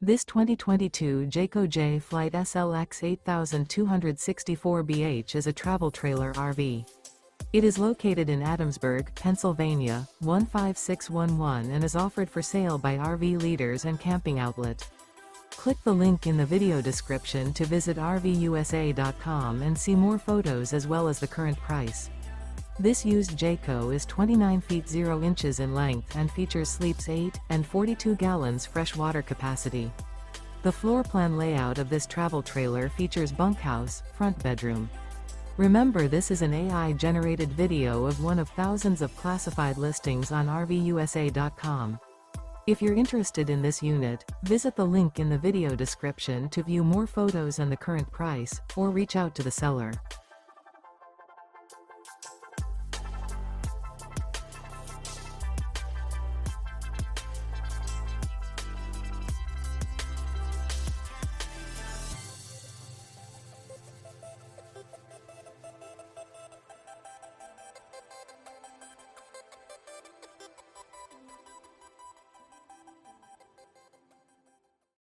This 2022 Jayco Jay Flight SLX 8264BH is a travel trailer RV. It is located in Adamsburg, Pennsylvania, 15611 and is offered for sale by RV Leaders and Camping Outlet. Click the link in the video description to visit RVUSA.com and see more photos as well as the current price. This used Jayco is 29 feet 0 inches in length and features sleeps 8 and 42 gallons fresh water capacity. The floor plan layout of this travel trailer features bunkhouse, front bedroom. Remember, this is an AI-generated video of one of thousands of classified listings on RVUSA.com. If you're interested in this unit, visit the link in the video description to view more photos and the current price, or reach out to the seller.